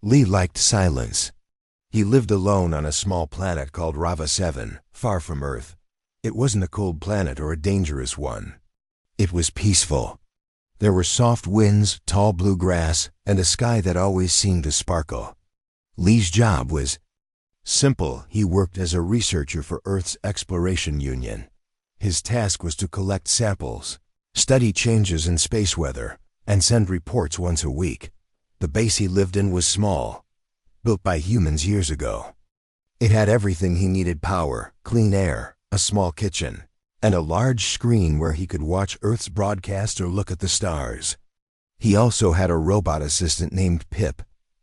Lee liked silence. He lived alone on a small planet called Rava 7, far from Earth. It wasn't a cold planet or a dangerous one. It was peaceful. There were soft winds, tall blue grass, and a sky that always seemed to sparkle. Lee's job was simple. He worked as a researcher for Earth's Exploration Union. His task was to collect samples, study changes in space weather, and send reports once a week. The base he lived in was small, built by humans years ago. It had everything he needed: power, clean air, a small kitchen, and a large screen where he could watch Earth's broadcast or look at the stars. He also had a robot assistant named Pip,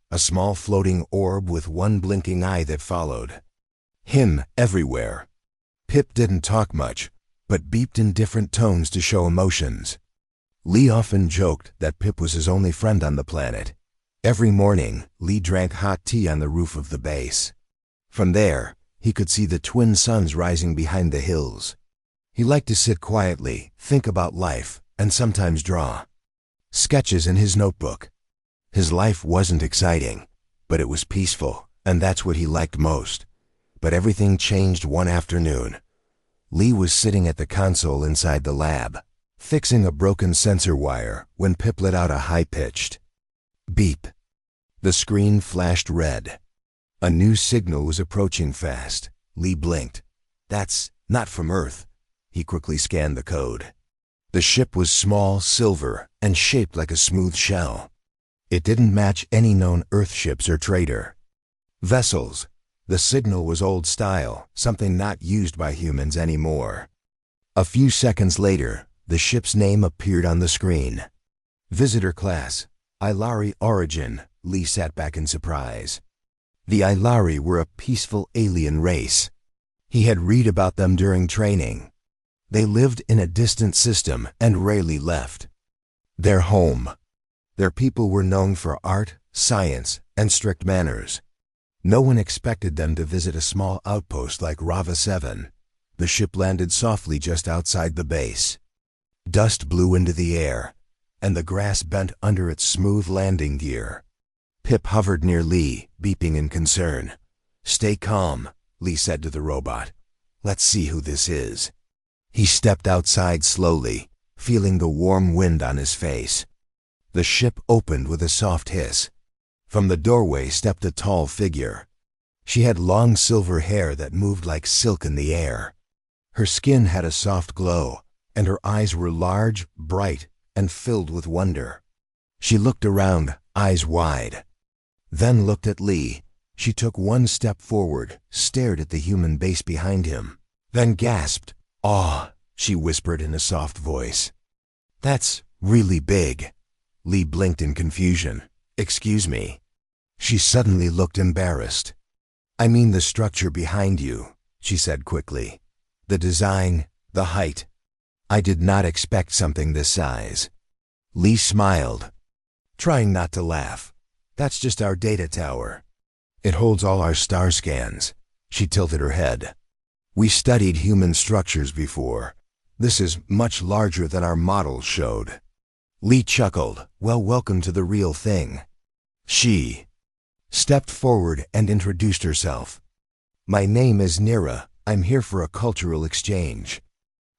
a small floating orb with one blinking eye that followed him everywhere. Pip didn't talk much, but beeped in different tones to show emotions. Lee often joked that Pip was his only friend on the planet. Every morning, Lee drank hot tea on the roof of the base. From there, he could see the twin suns rising behind the hills. He liked to sit quietly, think about life, and sometimes draw sketches in his notebook. His life wasn't exciting, but it was peaceful, and that's what he liked most. But everything changed one afternoon. Lee was sitting at the console inside the lab, fixing a broken sensor wire, when Pip let out a high-pitched beep. The screen flashed red. A new signal was approaching fast. Lee blinked. That's not from Earth. He quickly scanned the code. The ship was small, silver, and shaped like a smooth shell. It didn't match any known Earth ships or trader vessels. The signal was old style, something not used by humans anymore. A few seconds later, the ship's name appeared on the screen. Visitor class, Ilari origin. Lee sat back in surprise. The Ilari were a peaceful alien race. He had read about them during training. They lived in a distant system and rarely left their home. Their people were known for art, science, and strict manners. No one expected them to visit a small outpost like Rava 7. The ship landed softly just outside the base. Dust blew into the air, and the grass bent under its smooth landing gear. Pip hovered near Lee, beeping in concern. "Stay calm," Lee said to the robot. "Let's see who this is." He stepped outside slowly, feeling the warm wind on his face. The ship opened with a soft hiss. From the doorway stepped a tall figure. She had long silver hair that moved like silk in the air. Her skin had a soft glow, and her eyes were large, bright, and filled with wonder. She looked around, eyes wide, then looked at Lee. She took one step forward, stared at the human base behind him, then gasped. "Aw," she whispered in a soft voice. "That's really big." Lee blinked in confusion. "Excuse me." She suddenly looked embarrassed. "I mean the structure behind you," she said quickly. "The design, the height. I did not expect something this size." Lee smiled, trying not to laugh. "That's just our data tower. It holds all our star scans." She tilted her head. "We studied human structures before. This is much larger than our models showed." Lee chuckled. "Well, welcome to the real thing." She stepped forward and introduced herself. "My name is Nira. I'm here for a cultural exchange.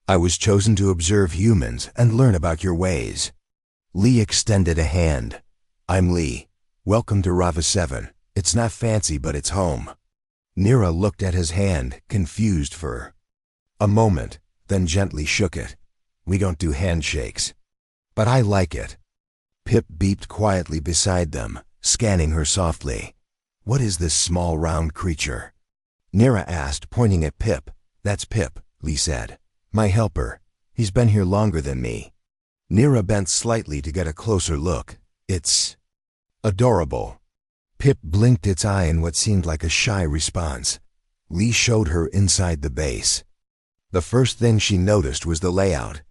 I was chosen to observe humans and learn about your ways." Lee extended a hand. "I'm Lee. Welcome to Rava 7. It's not fancy, but it's home." Nira looked at his hand, confused for a moment, then gently shook it. "We don't do handshakes." "But I like it." Pip beeped quietly beside them, scanning her softly. "What is this small round creature?" Nira asked, pointing at Pip. "That's Pip," Lee said. "My helper. He's been here longer than me." Nira bent slightly to get a closer look. "It's adorable." Pip blinked its eye in what seemed like a shy response. Lee showed her inside the base. The first thing she noticed was the layout.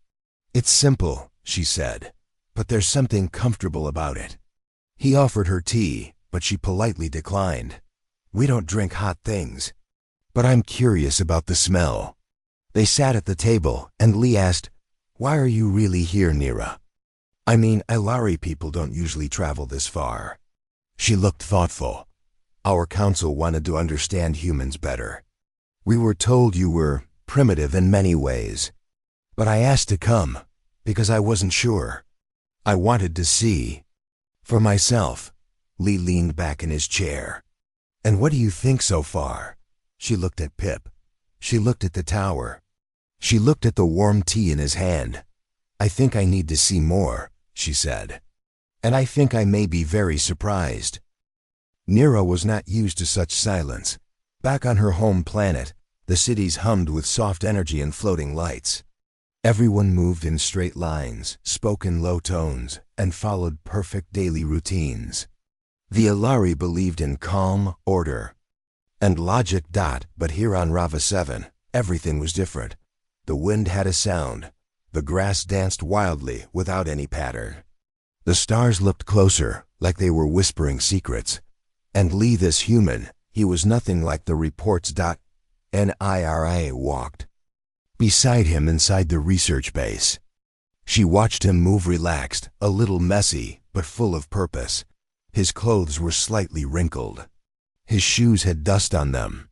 "It's simple," she said, "but there's something comfortable about it." He offered her tea, but she politely declined. "We don't drink hot things." "But I'm curious about the smell." They sat at the table, and Lee asked, "Why are you really here, Nira?" "I mean, Ilari people don't usually travel this far." She looked thoughtful. Our council wanted to understand humans better. We were told you were primitive in many ways. But I asked to come because I wasn't sure. I wanted to see for myself. Lee leaned back in his chair. And what do you think so far? She looked at Pip. She looked at the tower. She looked at the warm tea in his hand. I think I need to see more, she said. And I think I may be very surprised. Nira was not used to such silence. Back on her home planet, the cities hummed with soft energy and floating lights. Everyone moved in straight lines, spoke in low tones, and followed perfect daily routines. The Ilari believed in calm, order, and logic. But here on Rava 7, everything was different. The wind had a sound. The grass danced wildly without any pattern. The stars looked closer, like they were whispering secrets. And Lee, this human, he was nothing like the reports. Nira walked beside him inside the research base. She watched him move relaxed, a little messy, but full of purpose. His clothes were slightly wrinkled. His shoes had dust on them.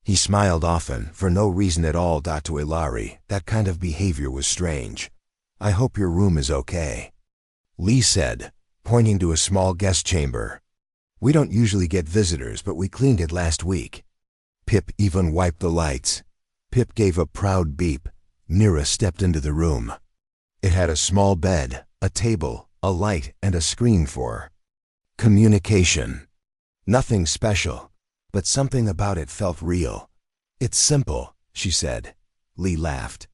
He smiled often, for no reason at all. To Ilari, that kind of behavior was strange. I hope your room is okay, Lee said, pointing to a small guest chamber. We don't usually get visitors, but we cleaned it last week. Pip even wiped the lights. Pip gave a proud beep. Nira stepped into the room. It had a small bed, a table, a light, and a screen for communication. Nothing special, but something about it felt real. It's simple, she said. Lee laughed.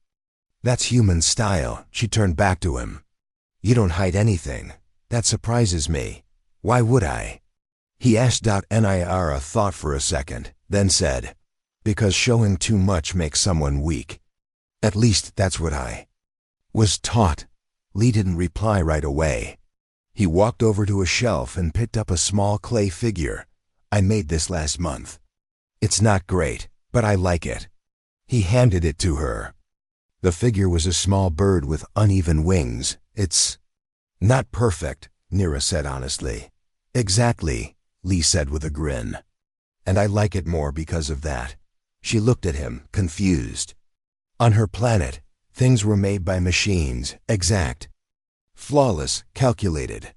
That's human style. She turned back to him. You don't hide anything. That surprises me. Why would I? He asked. Nira thought for a second, then said, because showing too much makes someone weak. At least that's what I was taught. Lee didn't reply right away. He walked over to a shelf and picked up a small clay figure. I made this last month. It's not great, but I like it. He handed it to her. The figure was a small bird with uneven wings. It's not perfect, Nira said honestly. Exactly, Lee said with a grin. And I like it more because of that. She looked at him, confused. On her planet, things were made by machines, exact, flawless, calculated.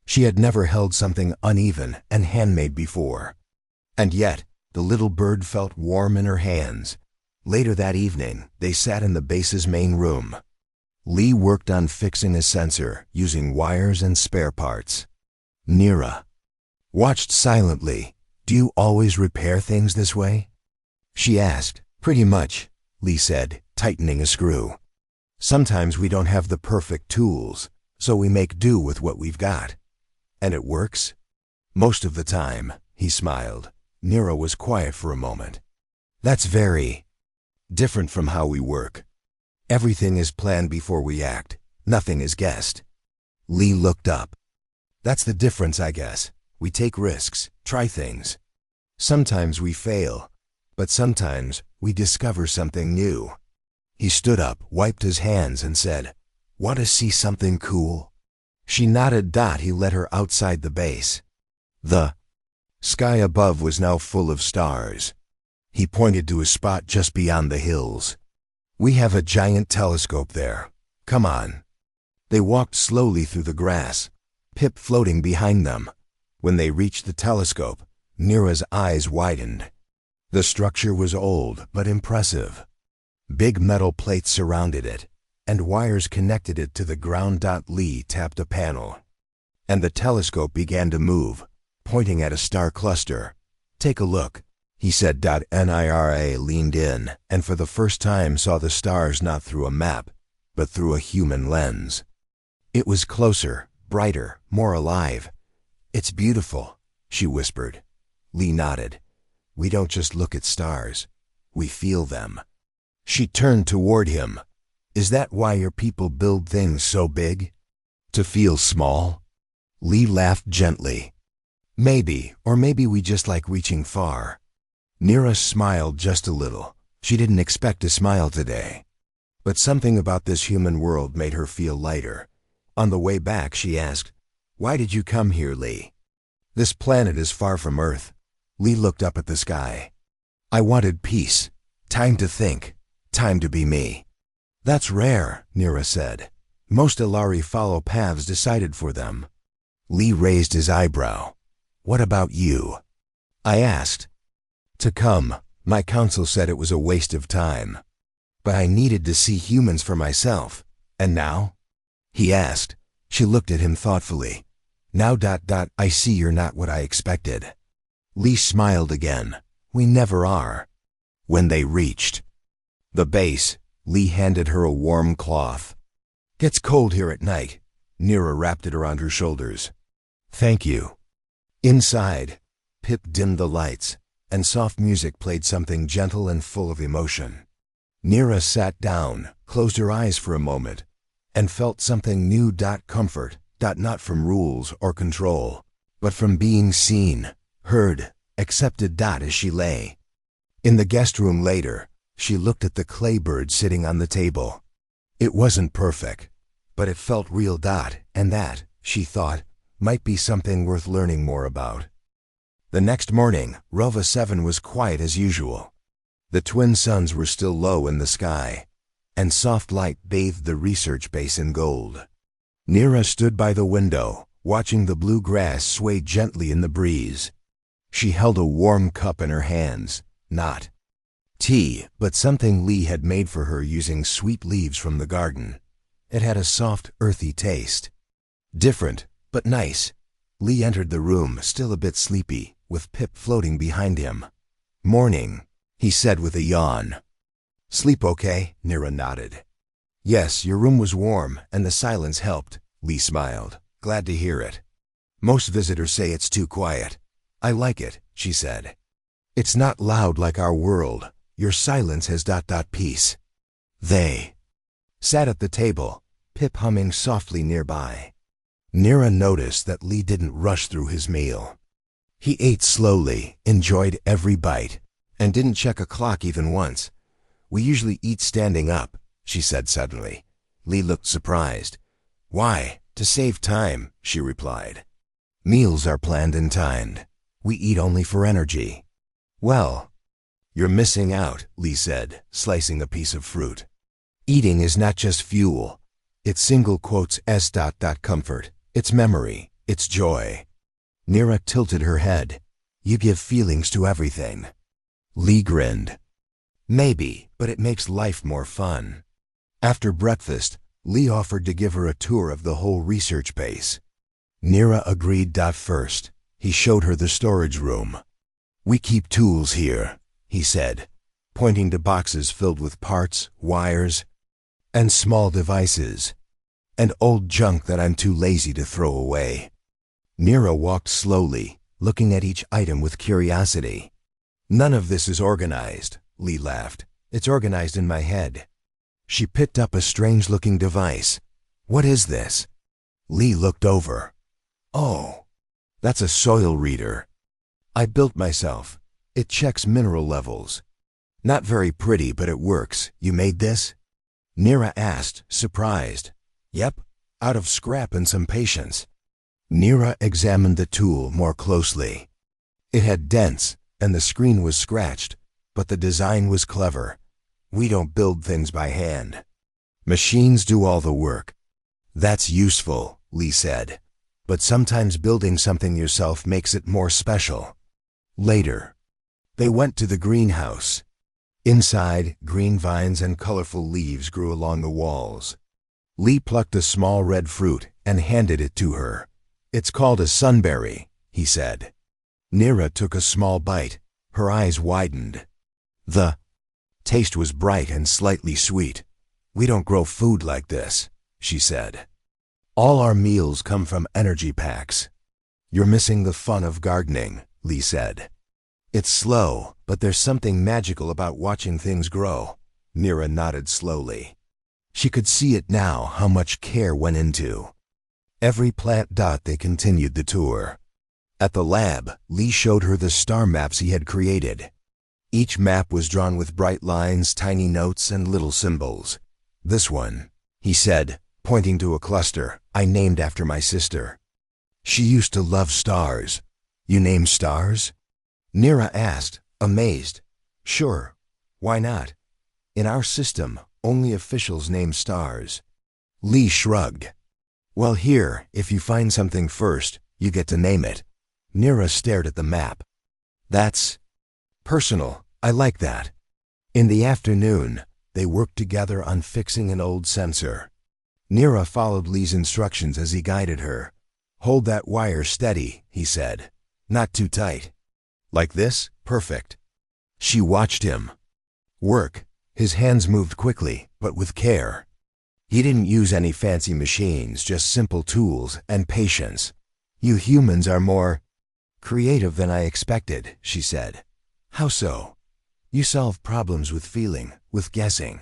She had never held something uneven and handmade before. And yet, the little bird felt warm in her hands. Later that evening, they sat in the base's main room. Lee worked on fixing a sensor, using wires and spare parts. Nira watched silently. Do you always repair things this way? She asked. Pretty much, Lee said, tightening a screw. Sometimes we don't have the perfect tools, so we make do with what we've got. And it works? Most of the time, he smiled. Nira was quiet for a moment. That's very different from how we work. Everything is planned before we act. Nothing is guessed. Lee looked up. That's the difference, I guess. We take risks, try things. Sometimes we fail, but sometimes we discover something new. He stood up, wiped his hands, and said, Want to see something cool? She nodded. He led her outside the base. The sky above was now full of stars. He pointed to a spot just beyond the hills. We have a giant telescope there. Come on. They walked slowly through the grass, Pip floating behind them. When they reached the telescope, Nira's eyes widened. The structure was old but impressive. Big metal plates surrounded it, and wires connected it to the ground. Lee tapped a panel, and the telescope began to move, pointing at a star cluster. Take a look, he said. Nira leaned in, and for the first time saw the stars not through a map, but through a human lens. It was closer, brighter, more alive. It's beautiful, she whispered. Lee nodded. We don't just look at stars, we feel them. She turned toward him. Is that why your people build things so big? To feel small? Lee laughed gently. Maybe, or maybe we just like reaching far. Nira smiled just a little. She didn't expect to smile today. But something about this human world made her feel lighter. On the way back, she asked, Why did you come here, Lee? This planet is far from Earth. Lee looked up at the sky. I wanted peace, time to think, time to be me. That's rare, Nira said. Most Ilari follow paths decided for them. Lee raised his eyebrow. What about you? I asked. To come, my council said it was a waste of time. But I needed to see humans for myself. And now? He asked. She looked at him thoughtfully. Now ... I see you're not what I expected. Lee smiled again. We never are. When they reached the base, Lee handed her a warm cloth. Gets cold here at night. Nira wrapped it around her shoulders. Thank you. Inside, Pip dimmed the lights, and soft music played something gentle and full of emotion. Nira sat down, closed her eyes for a moment, and felt something new. Comfort, not from rules or control, but from being seen, heard, accepted. As she lay in the guest room later, she looked at the clay bird sitting on the table. It wasn't perfect, but it felt real. And that, she thought, might be something worth learning more about. The next morning, Rova 7 was quiet as usual. The twin suns were still low in the sky, and soft light bathed the research base in gold. Nira stood by the window, watching the blue grass sway gently in the breeze. She held a warm cup in her hands, not tea, but something Lee had made for her using sweet leaves from the garden. It had a soft, earthy taste. Different, but nice. Lee entered the room, still a bit sleepy, with Pip floating behind him. Morning, he said with a yawn. Sleep okay? Nira nodded. Yes, your room was warm, and the silence helped, Lee smiled. Glad to hear it. Most visitors say it's too quiet. I like it, she said. It's not loud like our world. Your silence has ... peace. They sat at the table, Pip humming softly nearby. Nira noticed that Lee didn't rush through his meal. He ate slowly, enjoyed every bite, and didn't check a clock even once. We usually eat standing up, she said suddenly. Lee looked surprised. Why? To save time, she replied. Meals are planned and timed. We eat only for energy. Well, you're missing out, Lee said, slicing a piece of fruit. Eating is not just fuel. It's single quotes s ... comfort. It's memory. It's joy. Nira tilted her head. You give feelings to everything. Lee grinned. Maybe, but it makes life more fun. After breakfast, Lee offered to give her a tour of the whole research base. Nira agreed. First, he showed her the storage room. We keep tools here, he said, pointing to boxes filled with parts, wires, and small devices, and old junk that I'm too lazy to throw away. Nira walked slowly, looking at each item with curiosity. None of this is organized, Lee laughed. It's organized in my head. She picked up a strange-looking device. What is this? Lee looked over. Oh, that's a soil reader. I built myself. It checks mineral levels. Not very pretty, but it works. You made this? Nira asked, surprised. Yep, out of scrap and some patience. Nira examined the tool more closely. It had dents, and the screen was scratched, but the design was clever. We don't build things by hand. Machines do all the work. That's useful, Lee said. But sometimes building something yourself makes it more special. Later, they went to the greenhouse. Inside, green vines and colorful leaves grew along the walls. Lee plucked a small red fruit and handed it to her. It's called a sunberry, he said. Nira took a small bite. Her eyes widened. The taste was bright and slightly sweet. We don't grow food like this, she said. All our meals come from energy packs. You're missing the fun of gardening, Lee said. It's slow, but there's something magical about watching things grow. Nira nodded slowly. She could see it now, how much care went into every plant. They continued the tour. At the lab, Lee showed her the star maps he had created. Each map was drawn with bright lines, tiny notes, and little symbols. This one, he said, pointing to a cluster, I named after my sister. She used to love stars. You name stars? Nira asked, amazed. Sure. Why not? In our system, only officials name stars. Lee shrugged. Well, here, if you find something first, you get to name it. Nira stared at the map. That's personal. I like that. In the afternoon, they worked together on fixing an old sensor. Nira followed Lee's instructions as he guided her. Hold that wire steady, he said. Not too tight. Like this? Perfect. She watched him work. His hands moved quickly, but with care. He didn't use any fancy machines, just simple tools and patience. You humans are more creative than I expected, she said. How so? You solve problems with feeling, with guessing.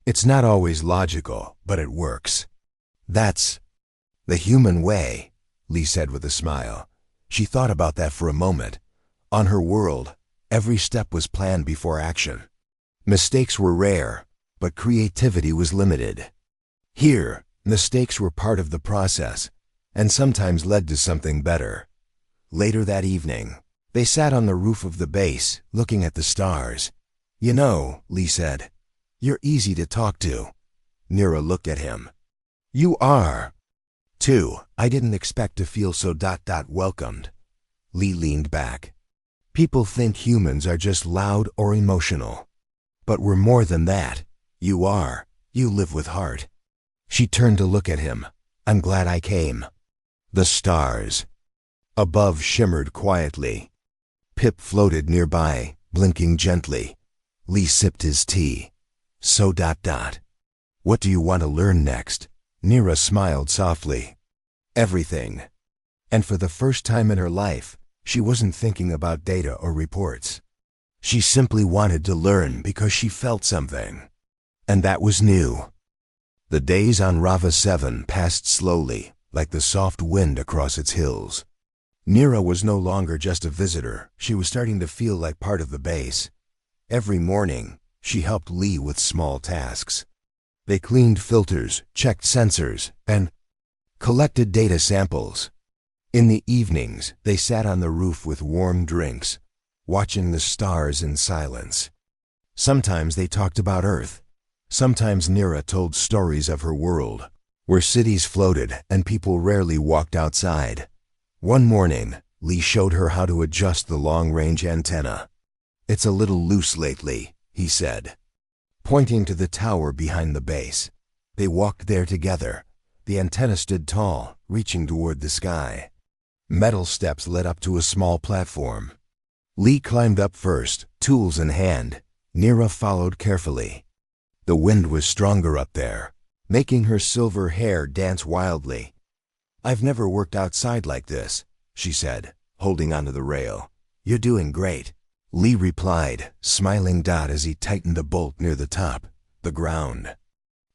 It's not always logical, but it works. That's the human way, Lee said with a smile. She thought about that for a moment. On her world, every step was planned before action. Mistakes were rare, but creativity was limited. Here, mistakes were part of the process, and sometimes led to something better. Later that evening, they sat on the roof of the base, looking at the stars. You know, Lee said, you're easy to talk to. Nira looked at him. You are. Too, I didn't expect to feel so welcomed. Lee leaned back. People think humans are just loud or emotional. But we're more than that. You are. You live with heart. She turned to look at him. I'm glad I came. The stars above shimmered quietly. Pip floated nearby, blinking gently. Lee sipped his tea. So What do you want to learn next? Nira smiled softly. Everything. And for the first time in her life, she wasn't thinking about data or reports. She simply wanted to learn because she felt something. And that was new. The days on Rava 7 passed slowly, like the soft wind across its hills. Nira was no longer just a visitor. She was starting to feel like part of the base. Every morning, she helped Lee with small tasks. They cleaned filters, checked sensors, and collected data samples. In the evenings, they sat on the roof with warm drinks, watching the stars in silence. Sometimes they talked about Earth. Sometimes Nira told stories of her world, where cities floated and people rarely walked outside. One morning, Lee showed her how to adjust the long-range antenna. It's a little loose lately, he said, pointing to the tower behind the base. They walked there together. The antenna stood tall, reaching toward the sky. Metal steps led up to a small platform. Lee climbed up first, tools in hand. Nira followed carefully. The wind was stronger up there, making her silver hair dance wildly. I've never worked outside like this, she said, holding onto the rail. You're doing great. Lee replied, smiling as he tightened a bolt near the top. The ground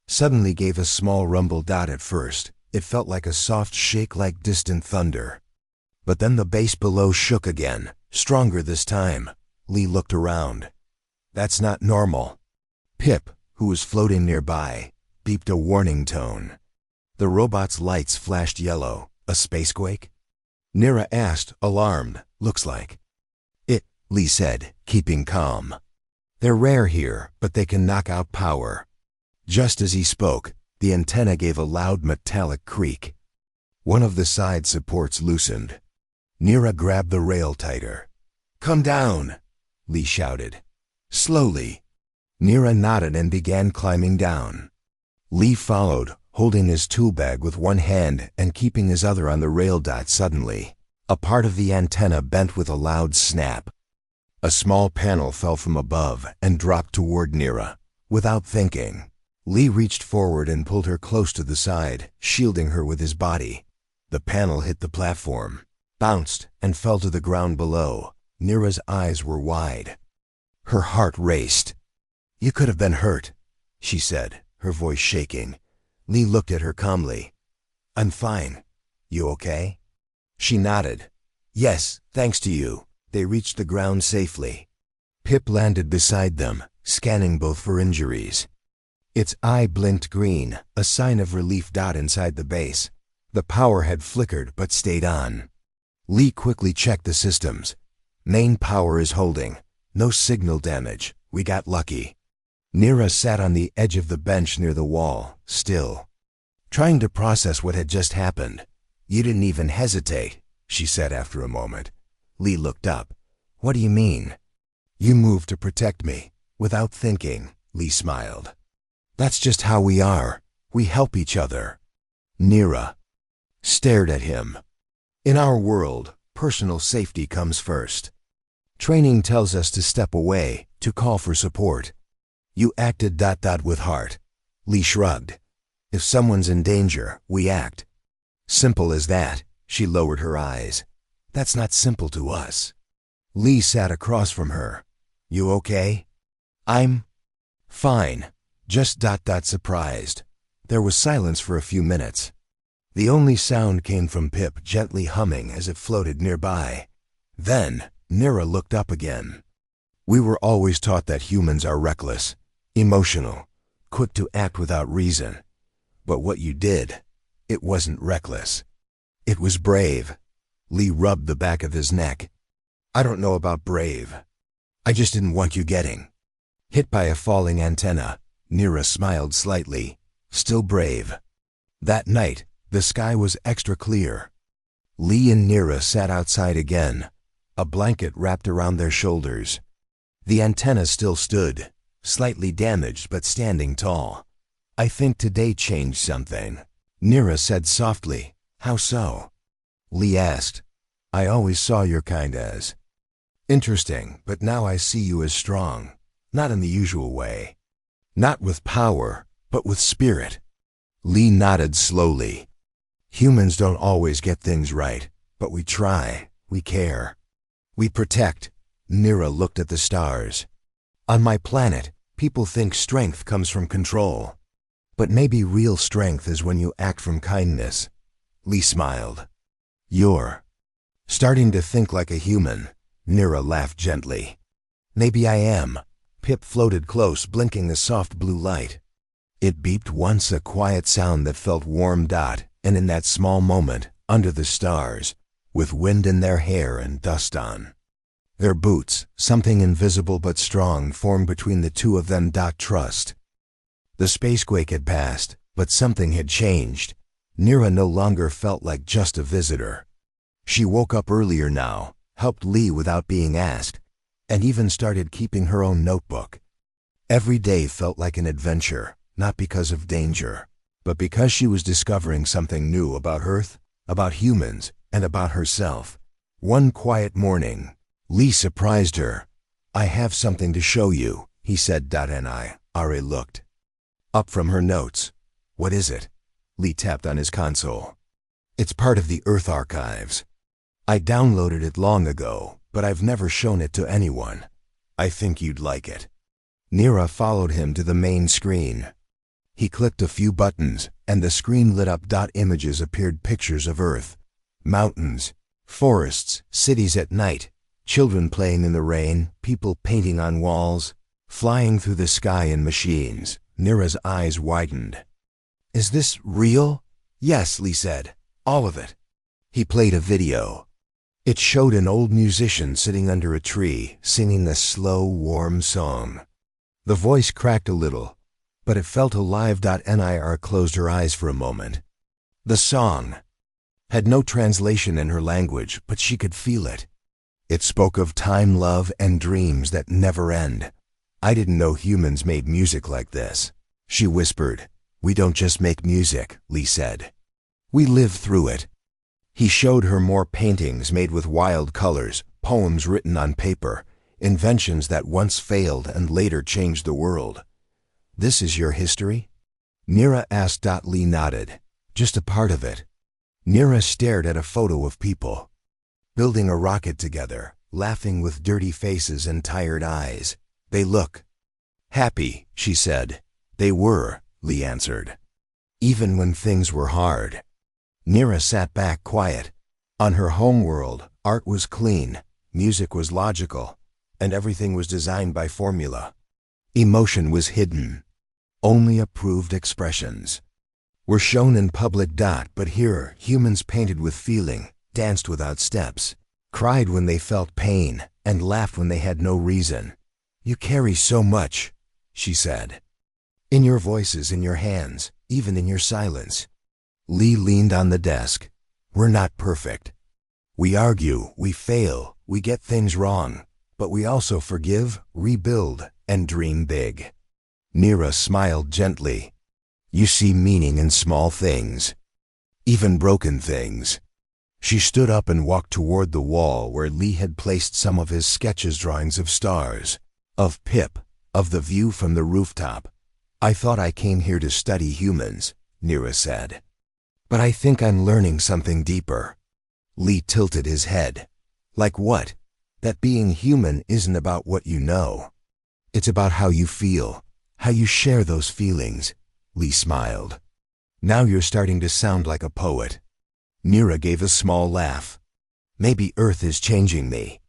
suddenly gave a small rumble. At first, it felt like a soft shake like distant thunder. But then the base below shook again, stronger this time. Lee looked around. That's not normal. Pip, who was floating nearby, beeped a warning tone. The robot's lights flashed yellow. A spacequake? Nira asked, alarmed. Looks like it, Lee said, keeping calm. They're rare here, but they can knock out power. Just as he spoke, the antenna gave a loud metallic creak. One of the side supports loosened. Nira grabbed the rail tighter. Come down, Lee shouted. Slowly. Nira nodded and began climbing down. Lee followed, holding his tool bag with one hand and keeping his other on the rail. Suddenly, a part of the antenna bent with a loud snap. A small panel fell from above and dropped toward Nira. Without thinking, Lee reached forward and pulled her close to the side, shielding her with his body. The panel hit the platform, bounced, and fell to the ground below. Nira's eyes were wide. Her heart raced. You could have been hurt, she said, her voice shaking. Lee looked at her calmly. I'm fine. You okay? She nodded. Yes, thanks to you. They reached the ground safely. Pip landed beside them, scanning both for injuries. Its eye blinked green, a sign of relief. Inside the base, the power had flickered but stayed on. Lee quickly checked the systems. Main power is holding. No signal damage. We got lucky. Nira sat on the edge of the bench near the wall, still, trying to process what had just happened. You didn't even hesitate, she said after a moment. Lee looked up. What do you mean? You moved to protect me. Without thinking, Lee smiled. That's just how we are. We help each other. Nira stared at him. In our world, personal safety comes first. Training tells us to step away, to call for support. You acted ... with heart. Lee shrugged. If someone's in danger, we act. Simple as that. She lowered her eyes. That's not simple to us. Lee sat across from her. You okay? I'm fine. Just ... surprised. There was silence for a few minutes. The only sound came from Pip gently humming as it floated nearby. Then, Nira looked up again. We were always taught that humans are reckless, emotional, quick to act without reason. But what you did, it wasn't reckless. It was brave. Lee rubbed the back of his neck. I don't know about brave. I just didn't want you getting hit by a falling antenna. Nira smiled slightly. Still brave. That night, the sky was extra clear. Lee and Nira sat outside again, a blanket wrapped around their shoulders. The antenna still stood, slightly damaged but standing tall. I think today changed something, Nira said softly. How so? Lee asked. I always saw your kind as interesting, but now I see you as strong. Not in the usual way. Not with power, but with spirit. Lee nodded slowly. Humans don't always get things right, but we try, we care. We protect. Nira looked at the stars. On my planet, people think strength comes from control. But maybe real strength is when you act from kindness. Lee smiled. You're starting to think like a human. Nira laughed gently. Maybe I am. Pip floated close, blinking the soft blue light. It beeped once, a quiet sound that felt warm. And in that small moment, under the stars, with wind in their hair and dust on their boots, something invisible but strong formed between the two of them. Trust. The spacequake had passed, but something had changed. Nira no longer felt like just a visitor. She woke up earlier now, helped Lee without being asked, and even started keeping her own notebook. Every day felt like an adventure, not because of danger, but because she was discovering something new about Earth, about humans, and about herself. One quiet morning, Lee surprised her. I have something to show you, he said. Ari looked up from her notes. What is it? Lee tapped on his console. It's part of the Earth archives. I downloaded it long ago, but I've never shown it to anyone. I think you'd like it. Nira followed him to the main screen. He clicked a few buttons, and the screen lit up. Images appeared, pictures of Earth, mountains, forests, cities at night, children playing in the rain, people painting on walls, flying through the sky in machines. Nira's eyes widened. Is this real? Yes, Lee said. All of it. He played a video. It showed an old musician sitting under a tree, singing a slow, warm song. The voice cracked a little, but it felt alive. Nira closed her eyes for a moment. The song had no translation in her language, but she could feel it. It spoke of time, love, and dreams that never end. I didn't know humans made music like this, she whispered. We don't just make music, Lee said. We live through it. He showed her more paintings made with wild colors, poems written on paper, inventions that once failed and later changed the world. This is your history? Nira asked. Lee nodded. Just a part of it. Nira stared at a photo of people building a rocket together, laughing with dirty faces and tired eyes. They look happy, she said. They were, Lee answered. Even when things were hard. Nira sat back quiet. On her homeworld, art was clean, music was logical, and everything was designed by formula. Emotion was hidden. Only approved expressions were shown in public. But here, humans painted with feeling, danced without steps, cried when they felt pain, and laughed when they had no reason. "You carry so much," she said. "In your voices, in your hands, even in your silence." Lee leaned on the desk. "We're not perfect. We argue, we fail, we get things wrong, but we also forgive, rebuild, and dream big." Nira smiled gently. "You see meaning in small things, even broken things." She stood up and walked toward the wall where Lee had placed some of his sketches, drawings of stars, of Pip, of the view from the rooftop. "I thought I came here to study humans," Nira said. "But I think I'm learning something deeper." Lee tilted his head. "Like what?" "That being human isn't about what you know. It's about how you feel, how you share those feelings." Lee smiled. "Now you're starting to sound like a poet." Nira gave a small laugh. "Maybe Earth is changing me."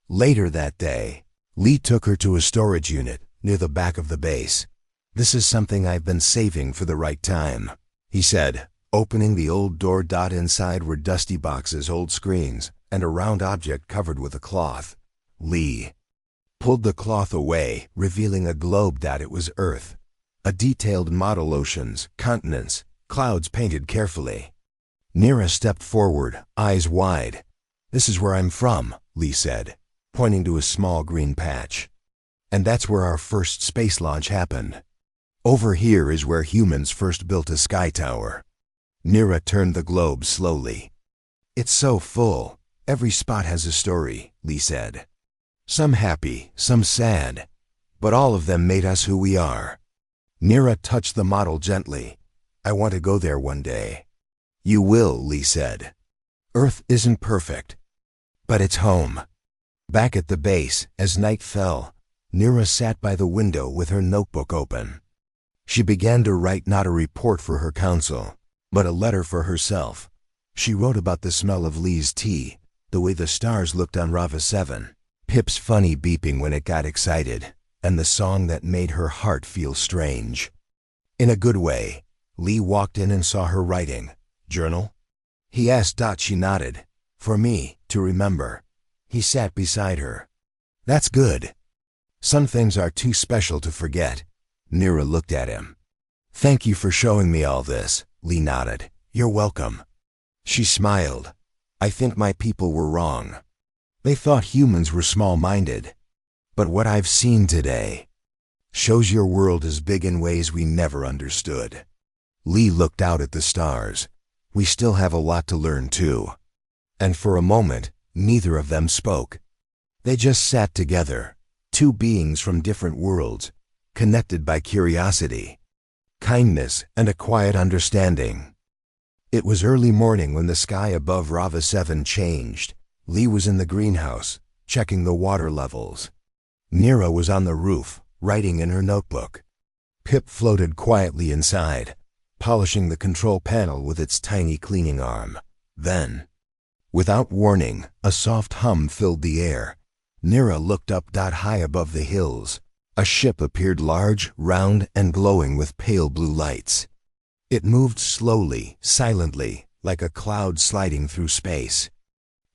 Later that day, Lee took her to a storage unit near the back of the base. "This is something I've been saving for the right time," he said, opening the old door. Inside were dusty boxes, old screens, and a round object covered with a cloth. Lee pulled the cloth away, revealing a globe. It was Earth. A detailed model, oceans, continents, clouds painted carefully. Nira stepped forward, eyes wide. "This is where I'm from," Lee said, pointing to a small green patch. "And that's where our first space launch happened. Over here is where humans first built a sky tower." Nira turned the globe slowly. "It's so full. Every spot has a story," Lee said. "Some happy, some sad, but all of them made us who we are." Nira touched the model gently. "I want to go there one day." "You will," Lee said. "Earth isn't perfect, but it's home." Back at the base, as night fell, Nira sat by the window with her notebook open. She began to write not a report for her council, but a letter for herself. She wrote about the smell of Lee's tea, the way the stars looked on Rava 7, Pip's funny beeping when it got excited, and the song that made her heart feel strange. In a good way, Lee walked in and saw her writing. "Journal?" he asked. She nodded. "For me, to remember." He sat beside her. "That's good. Some things are too special to forget." Nira looked at him. "Thank you for showing me all this," Lee nodded. "You're welcome." She smiled. "I think my people were wrong. They thought humans were small-minded. But what I've seen today shows your world is big in ways we never understood." Lee looked out at the stars. "We still have a lot to learn, too." And for a moment, neither of them spoke. They just sat together, two beings from different worlds, connected by curiosity, kindness, and a quiet understanding. It was early morning when the sky above Rava 7 changed. Lee was in the greenhouse, checking the water levels. Nira was on the roof, writing in her notebook. Pip floated quietly inside, polishing the control panel with its tiny cleaning arm. Then, without warning, a soft hum filled the air. Nira looked up. High above the hills, a ship appeared, large, round, and glowing with pale blue lights. It moved slowly, silently, like a cloud sliding through space.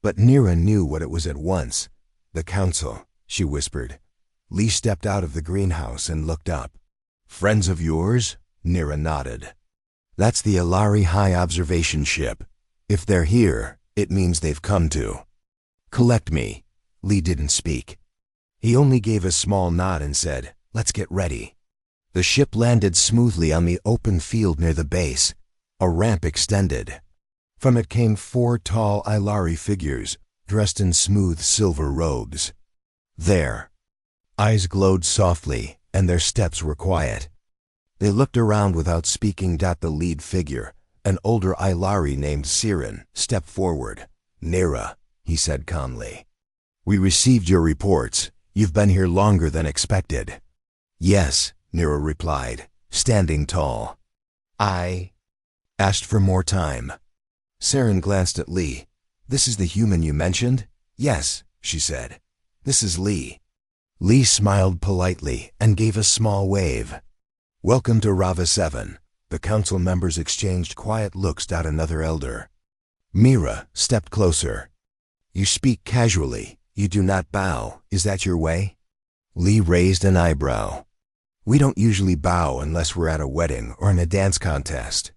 But Nira knew what it was at once. "The council," she whispered. Lee stepped out of the greenhouse and looked up. "Friends of yours?" Nira nodded. "That's the Alari High Observation Ship. If they're here, it means they've come to collect me." Lee didn't speak. He only gave a small nod and said, "Let's get ready." The ship landed smoothly on the open field near the base. A ramp extended. From it came 4 tall Ilari figures, dressed in smooth silver robes. Their eyes glowed softly, and their steps were quiet. They looked around without speaking. The lead figure, an older Ilari named Siren, stepped forward. "Nira," he said calmly. "We received your reports. You've been here longer than expected." "Yes," Nira replied, standing tall. "I asked for more time." Siren glanced at Lee. "This is the human you mentioned?" "Yes," she said. "This is Lee." Lee smiled politely and gave a small wave. "Welcome to Rava 7. The council members exchanged quiet looks. Another elder Mira stepped closer. You speak casually. You do not bow. Is that your way? Lee raised an eyebrow. We don't usually bow unless we're at a wedding or in a dance contest.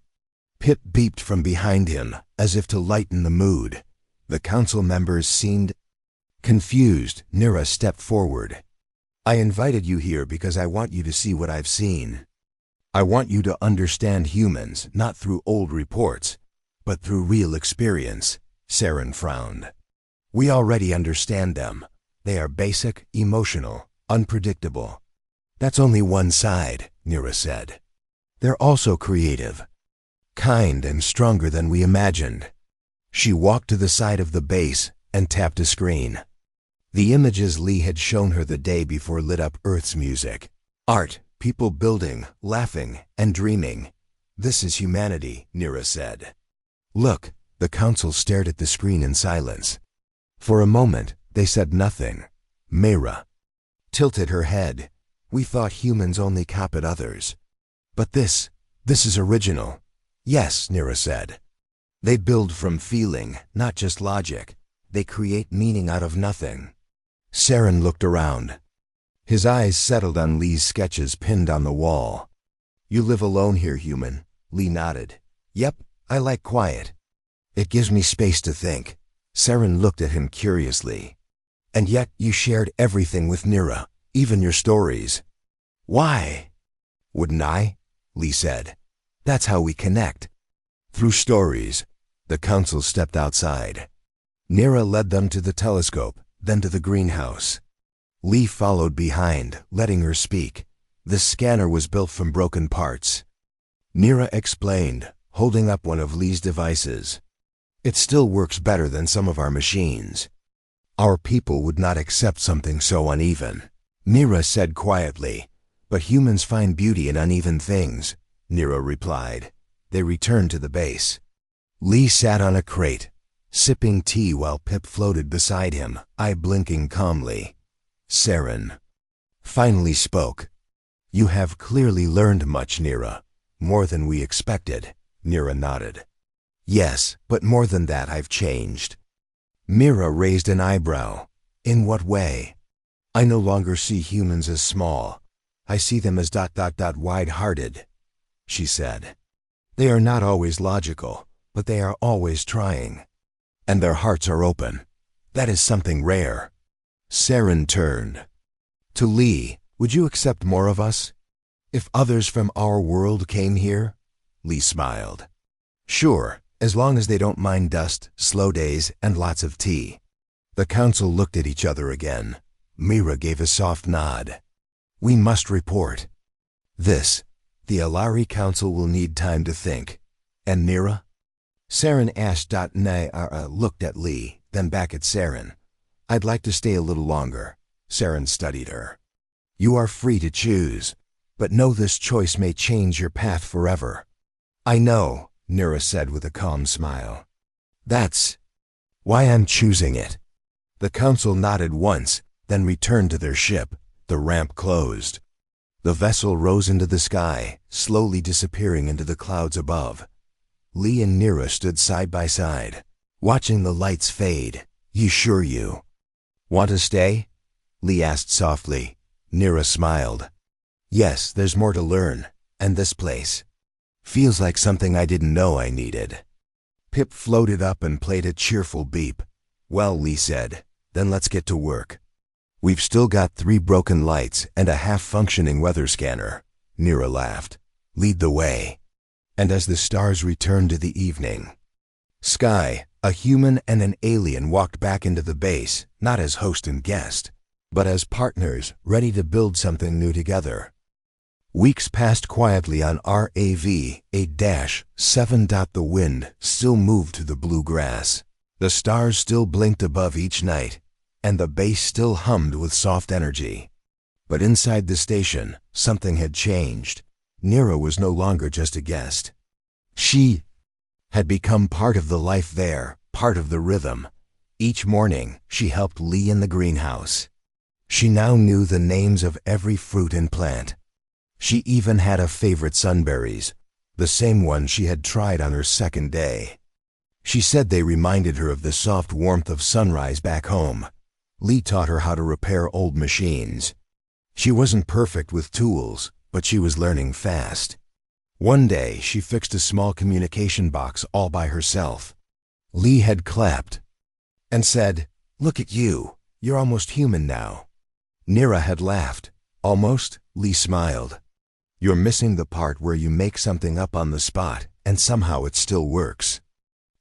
Pip beeped from behind him, as if to lighten the mood. The council members seemed confused. Nira stepped forward. I invited you here because I want you to see what I've seen. I want you to understand humans, not through old reports, but through real experience. Saren frowned. We already understand them. They are basic, emotional, unpredictable. That's only one side, Nira said. They're also creative, kind and stronger than we imagined. She walked to the side of the base and tapped a screen. The images Lee had shown her the day before lit up Earth's music. Art, people building, laughing, and dreaming. This is humanity, Nira said. Look, the council stared at the screen in silence. For a moment, they said nothing. Mira tilted her head. We thought humans only copied others. But this is original. Yes, Nira said. They build from feeling, not just logic. They create meaning out of nothing. Saren looked around. His eyes settled on Lee's sketches pinned on the wall. You live alone here, human. Lee nodded. Yep, I like quiet. It gives me space to think. Saren looked at him curiously. And yet you shared everything with Nira, even your stories. Why? Wouldn't I? Lee said. That's how we connect. Through stories. The council stepped outside. Nira led them to the telescope, then to the greenhouse. Lee followed behind, letting her speak. The scanner was built from broken parts. Nira explained, holding up one of Lee's devices. It still works better than some of our machines. Our people would not accept something so uneven. Nira said quietly, but humans find beauty in uneven things, Nira replied. They returned to the base. Lee sat on a crate, sipping tea while Pip floated beside him, eye blinking calmly. Saren finally spoke. You have clearly learned much, Nira. More than we expected. Nira nodded. Yes, but more than that, I've changed. Mira raised an eyebrow. In what way? I no longer see humans as small. I see them as wide-hearted, she said. They are not always logical, but they are always trying. And their hearts are open. That is something rare. Saren turned. To Lee, would you accept more of us? If others from our world came here? Lee smiled. Sure, as long as they don't mind dust, slow days, and lots of tea. The council looked at each other again. Mira gave a soft nod. We must report. The Alari Council will need time to think. And Nira? Saren asked. Nira looked at Lee, then back at Saren. I'd like to stay a little longer. Saren studied her. You are free to choose, but know this choice may change your path forever. I know, Nira said with a calm smile. That's why I'm choosing it. The council nodded once, then returned to their ship. The ramp closed. The vessel rose into the sky, slowly disappearing into the clouds above. Lee and Nira stood side by side, watching the lights fade. You want to stay? Lee asked softly. Nira smiled. Yes, there's more to learn, and this place feels like something I didn't know I needed. Pip floated up and played a cheerful beep. Well, Lee said, then let's get to work. We've still got 3 broken lights and a half-functioning weather scanner. Nira laughed. Lead the way. And as the stars returned to the evening sky, a human and an alien walked back into the base, not as host and guest, but as partners ready to build something new together. Weeks passed quietly on RAV 8-7. The wind still moved through the blue grass. The stars still blinked above each night, and the base still hummed with soft energy. But inside the station, something had changed. Nira was no longer just a guest. She had become part of the life there, part of the rhythm. Each morning, she helped Lee in the greenhouse. She now knew the names of every fruit and plant. She even had a favorite sunberries, the same one she had tried on her second day. She said they reminded her of the soft warmth of sunrise back home. Lee taught her how to repair old machines. She wasn't perfect with tools, but she was learning fast. One day, she fixed a small communication box all by herself. Lee had clapped and said, "Look at you, you're almost human now." Nira had laughed. "Almost?" Lee smiled. "You're missing the part where you make something up on the spot, and somehow it still works."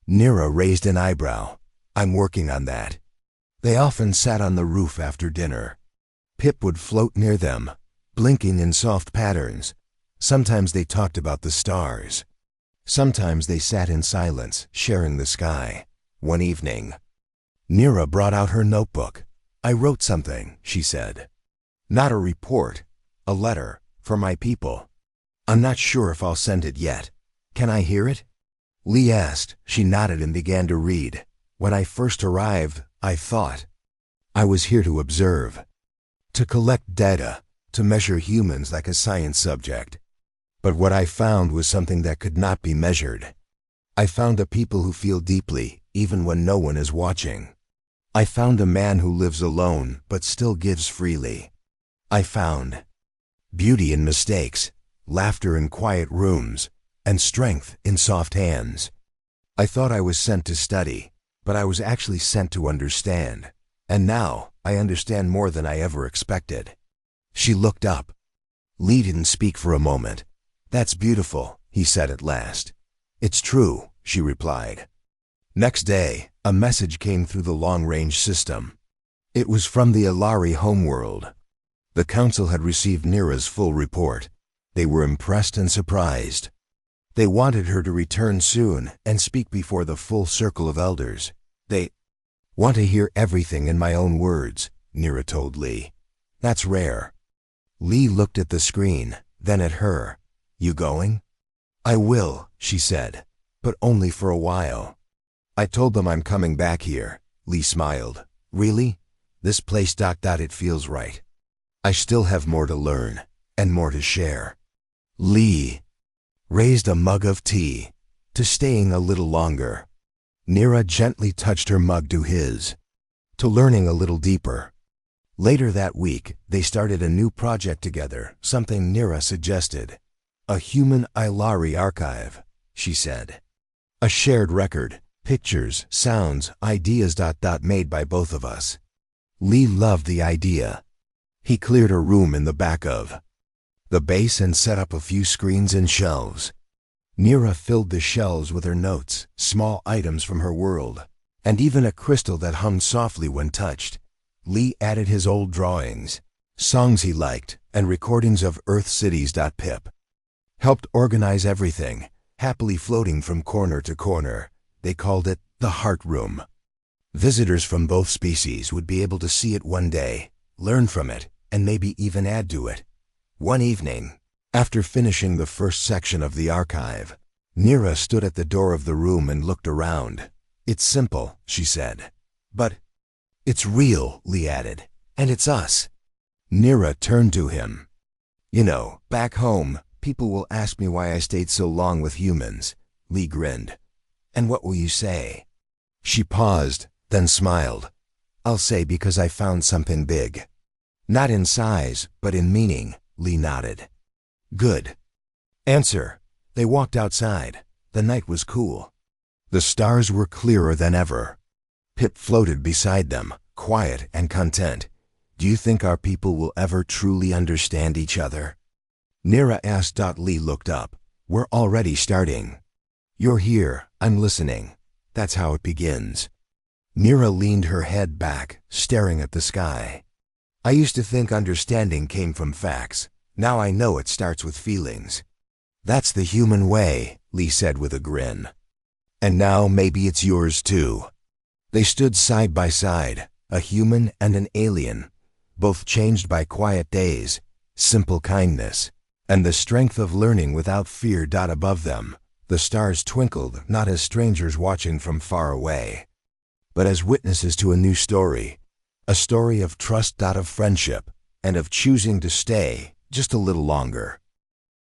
Nira raised an eyebrow. "I'm working on that." They often sat on the roof after dinner. Pip would float near them, blinking in soft patterns. Sometimes they talked about the stars. Sometimes they sat in silence, sharing the sky. One evening, Nira brought out her notebook. "I wrote something," she said. "Not a report, a letter, for my people. I'm not sure if I'll send it yet. Can I hear it?" Lee asked. She nodded and began to read. "When I first arrived, I thought I was here to observe, to collect data, to measure humans like a science subject. But what I found was something that could not be measured. I found a people who feel deeply, even when no one is watching. I found a man who lives alone, but still gives freely. I found beauty in mistakes, laughter in quiet rooms, and strength in soft hands. I thought I was sent to study, but I was actually sent to understand. And now, I understand more than I ever expected." She looked up. Lee didn't speak for a moment. "That's beautiful," he said at last. "It's true," she replied. Next day, a message came through the long-range system. It was from the Alari homeworld. The council had received Nira's full report. They were impressed and surprised. They wanted her to return soon and speak before the full circle of elders. "They want to hear everything in my own words," Nira told Lee. "That's rare." Lee looked at the screen, then at her. "You going?" "I will," she said, "but only for a while." "I told them I'm coming back here," Lee smiled. "Really? This place ... it feels right. I still have more to learn, and more to share." Lee raised a mug of tea, to staying a little longer. Nira gently touched her mug to his, to learning a little deeper. Later that week, they started a new project together, something Nira suggested. "A human Ilari archive," she said. "A shared record, pictures, sounds, ideas ... made by both of us." Lee loved the idea. He cleared a room in the back of the base and set up a few screens and shelves. Nira filled the shelves with her notes, small items from her world, and even a crystal that hummed softly when touched. Lee added his old drawings, songs he liked, and recordings of Earth cities. Pip helped organize everything, happily floating from corner to corner. They called it the Heart Room. Visitors from both species would be able to see it one day, learn from it, and maybe even add to it. One evening, after finishing the first section of the archive, Nira stood at the door of the room and looked around. "It's simple," she said. "But it's real," Lee added. "And it's us." Nira turned to him. "You know, back home, people will ask me why I stayed so long with humans." Lee grinned. "And what will you say?" She paused, then smiled. "I'll say because I found something big. Not in size, but in meaning." Lee nodded. "Good answer." They walked outside. The night was cool. The stars were clearer than ever. Pip floated beside them, quiet and content. "Do you think our people will ever truly understand each other?" Nira asked. Lee looked up. "We're already starting. You're here, I'm listening. That's how it begins." Nira leaned her head back, staring at the sky. "I used to think understanding came from facts. Now I know it starts with feelings." "That's the human way," Lee said with a grin. "And now maybe it's yours too." They stood side by side, a human and an alien, both changed by quiet days, simple kindness, and the strength of learning without fear. Above them, the stars twinkled, not as strangers watching from far away, but as witnesses to a new story. A story of trust. Of friendship, and of choosing to stay just a little longer.